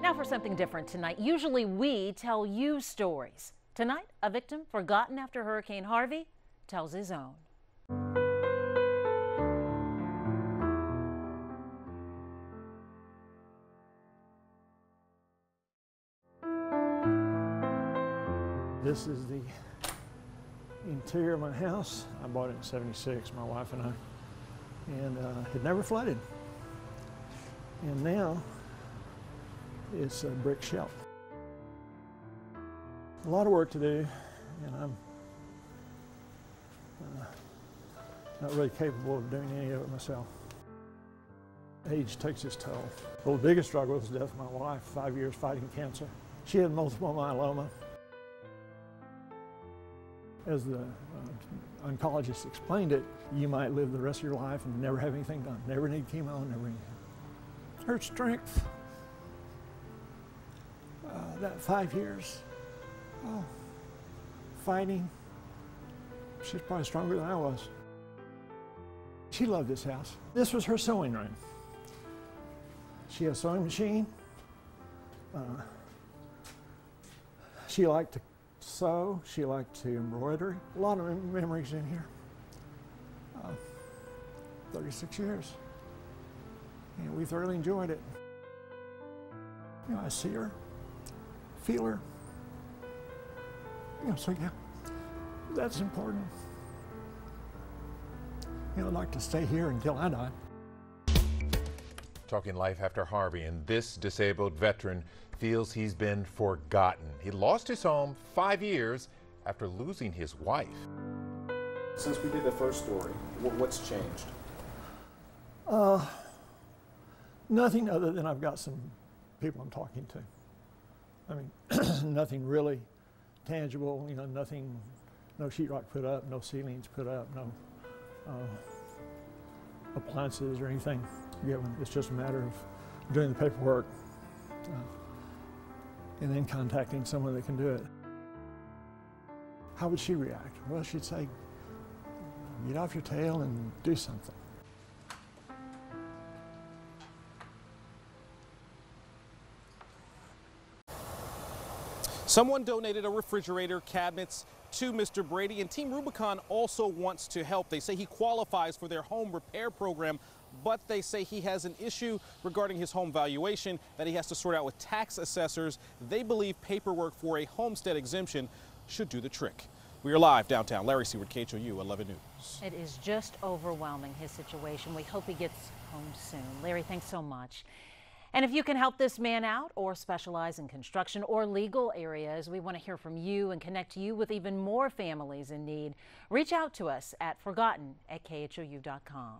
Now for something different tonight. Usually we tell you stories. Tonight, a victim forgotten after Hurricane Harvey tells his own. This is the interior of my house. I bought it in '76, my wife and I, and it never flooded. And now it's a brick shell. A lot of work to do, and I'm not really capable of doing any of it myself. Age takes its toll. Well, the biggest struggle was the death of my wife, 5 years fighting cancer. She had multiple myeloma. As the oncologist explained it, you might live the rest of your life and never have anything done, never need chemo, never anything. Her strength, that 5 years, fighting, she's probably stronger than I was. She loved this house. This was her sewing room. She had a sewing machine. She liked to sew, she liked to embroider. A lot of memories in here. 36 years. And we thoroughly enjoyed it. You know, I see her, feel her. You know, so yeah, that's important. You know, I'd like to stay here until I die. Talking life after Harvey, and this disabled veteran feels he's been forgotten. He lost his home 5 years after losing his wife. Since we did the first story, what's changed? Nothing other than I've got some people I'm talking to. I mean, nothing really tangible, you know, nothing, no sheetrock put up, no ceilings put up, no appliances or anything given. It's just a matter of doing the paperwork and then contacting someone that can do it. How would she react? Well, she'd say, get off your tail and do something. Someone donated a refrigerator, cabinets to Mr. Brady, and Team Rubicon also wants to help. They say he qualifies for their home repair program, but they say he has an issue regarding his home valuation that he has to sort out with tax assessors. They believe paperwork for a homestead exemption should do the trick. We are live downtown. Larry Seward, KHOU 11 News. It is just overwhelming, his situation. We hope he gets home soon. Larry, thanks so much. And if you can help this man out or specialize in construction or legal areas, we want to hear from you and connect you with even more families in need. Reach out to us at forgotten@khou.com.